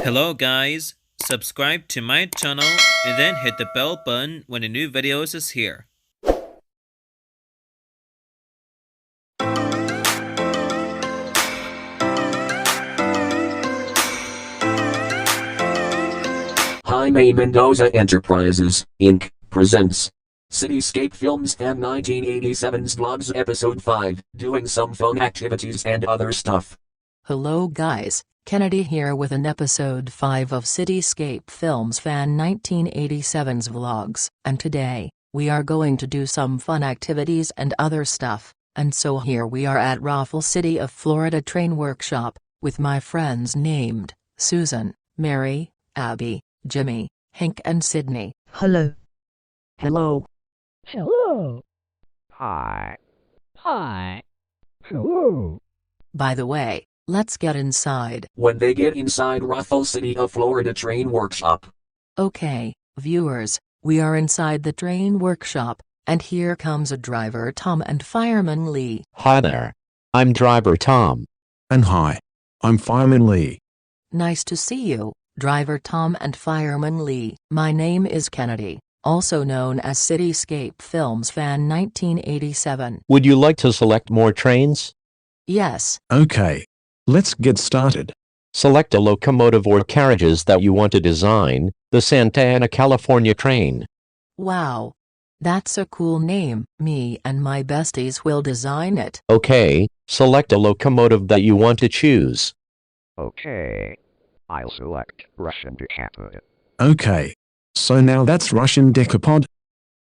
Hello guys, subscribe to my channel and then hit the bell button when a new videos is here. Jaime Mendoza Enterprises, Inc., presents Cityscape Films and 1987's Vlogs Episode 5, Doing Some Fun Activities and Other Stuff. Hello guys, Kennedy here with an episode 5 of Cityscape Films Fan 1987's Vlogs, and today, we are going to do some fun activities and other stuff, and so here we are at Raffle City of Florida Train Workshop, with my friends named Susan, Mary, Abby, Jimmy, Hank and Sydney. Hello. Hello. Hello. Hi. Hi. Hello. By the way, let's get inside. When they get inside Raffle City of Florida Train Workshop. Okay, viewers, we are inside the train workshop, and here comes a driver Tom and fireman Lee. Hi there. I'm driver Tom. And hi. I'm Fireman Lee. Nice to see you, driver Tom and fireman Lee. My name is Kennedy, also known as Cityscape Films Fan 1987. Would you like to select more trains? Yes. Okay. Let's get started. Select a locomotive or carriages that you want to design, the Santa Ana, California train. Wow. That's a cool name. Me and my besties will design it. Okay, select a locomotive that you want to choose. Okay. I'll select Russian Decapod. Okay. So now that's Russian Decapod.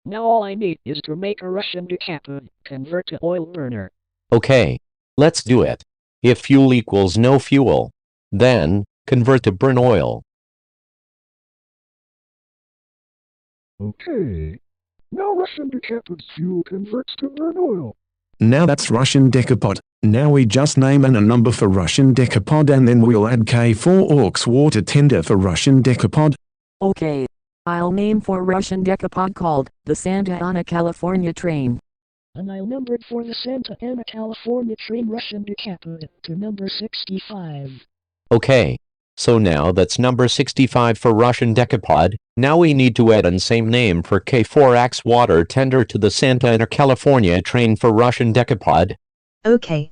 Now all I need is to make a Russian decapod, convert to oil burner. Okay, let's do it. If fuel equals no fuel, then, convert to burn oil. Okay. Now Russian decapod's fuel converts to burn oil. Now that's Russian Decapod. Now we just name and a number for Russian Decapod and then we'll add K4 Orcs water tender for Russian Decapod. Okay. I'll name for Russian decapod called the Santa Ana, California train. And I'll number it for the Santa Ana, California train Russian decapod to number 65. Okay, so now that's number 65 for Russian Decapod. Now we need to add an same name for K4X water tender to the Santa Ana, California train for Russian Decapod. Okay.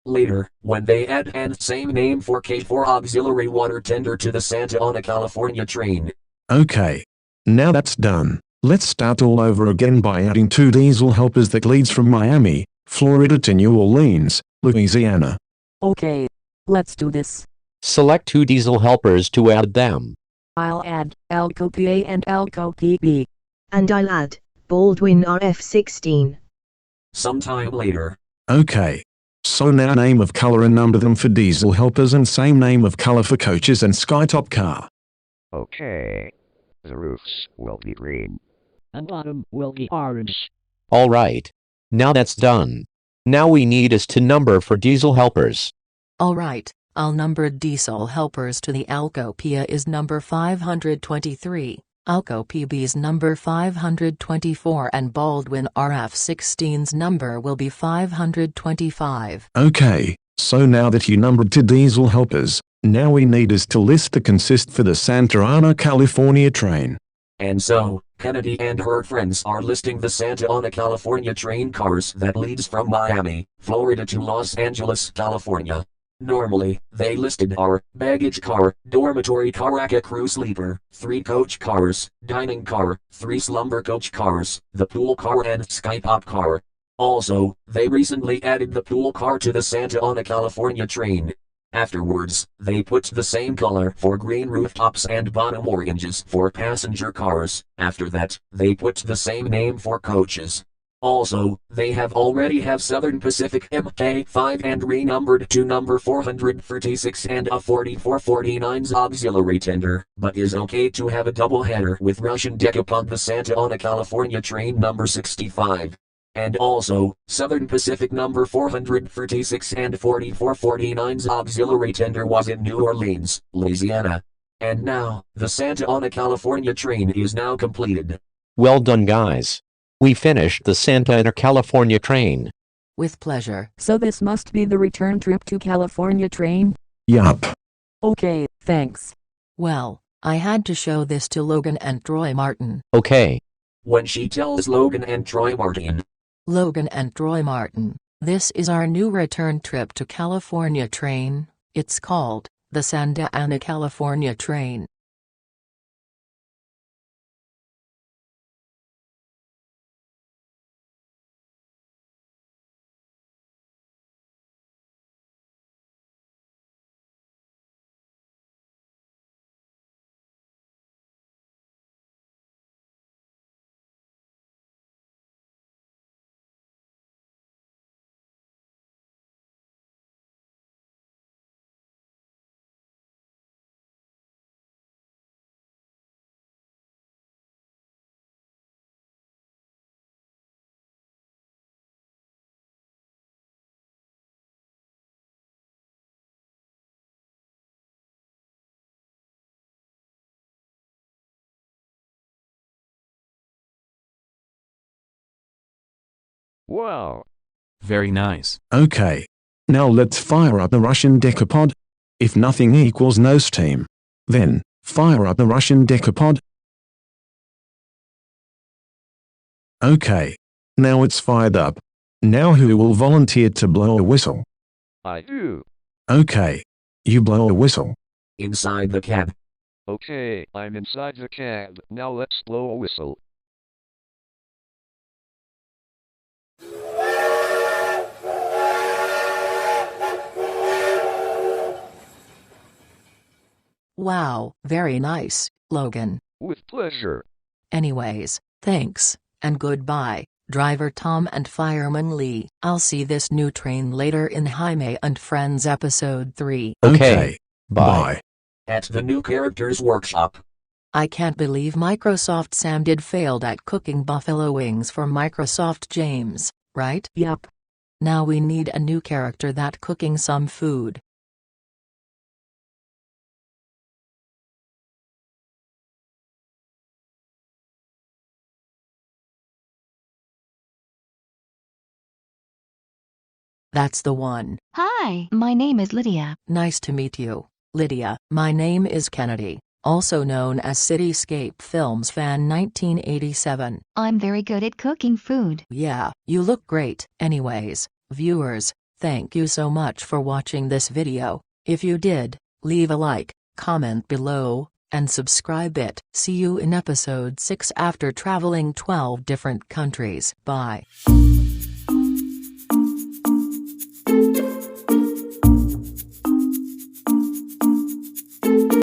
Later, when they add and same name for K4 Auxiliary Water Tender to the Santa Ana, California train. Okay. Now that's done. Let's start all over again by adding 2 diesel helpers that leads from Miami, Florida to New Orleans, Louisiana. Okay. Let's do this. Select 2 diesel helpers to add them. I'll add Alco PA and Alco PB. And I'll add Baldwin RF16. Sometime later. Okay. So now name of color and number them for diesel helpers and same name of color for coaches and skytop car. Okay. The roofs will be green. And bottom will be orange. Alright. Now that's done. Now we need is to number for diesel helpers. Alright, I'll number diesel helpers to the Alco Pia is number 523, Alco PB's number 524 and Baldwin RF16's number will be 525. Okay, so now that you numbered 2 diesel helpers, now we need is to list the consist for the Santa Ana, California train. And so, Kennedy and her friends are listing the Santa Ana, California train cars that leads from Miami, Florida to Los Angeles, California. Normally, they listed are baggage car, dormitory car, a crew sleeper, 3 coach cars, dining car, 3 slumber coach cars, the pool car and skypop car. Also, they recently added the pool car to the Santa Ana, California train. Afterwards, they put the same color for green rooftops and bottom oranges for passenger cars. After that, they put the same name for coaches. Also, they have already have Southern Pacific MK5 and renumbered to number 436 and a 4449's auxiliary tender, but is okay to have a double header with Russian Decapod the Santa Ana, California train number 65. And also, Southern Pacific number 436 and 4449's auxiliary tender was in New Orleans, Louisiana. And now, the Santa Ana, California train is now completed. Well done guys. We finished the Santa Ana, California train. With pleasure. So this must be the return trip to California train? Yup. Okay, thanks. Well, I had to show this to Logan and Troy Martin. Okay. When she tells Logan and Troy Martin, Logan and Troy Martin, this is our new return trip to California train. It's called the Santa Ana California train. Wow. Very nice. Okay. Now let's fire up the Russian decapod. If nothing equals no steam, then fire up the Russian decapod. Okay. Now it's fired up. Now who will volunteer to blow a whistle? I do. Okay. You blow a whistle. inside the cab. Okay, I'm inside the cab. Now let's blow a whistle. Wow, very nice, Logan. With pleasure. Anyways, thanks, and goodbye, Driver Tom and Fireman Lee. I'll see this new train later in Jaime and Friends episode 3. Okay. Bye. At the new characters workshop. I can't believe Microsoft Sam did failed at cooking buffalo wings for Microsoft James, right? Yup. Now we need a new character that cooking some food. That's the one. Hi, my name is Lydia. Nice to meet you, Lydia. My name is Kennedy, also known as Cityscape Films Fan 1987. I'm very good at cooking food. Yeah, you look great. Anyways, viewers, thank you so much for watching this video. If you did, leave a like, comment below, and subscribe it. See you in episode 6 after traveling 12 different countries. Bye.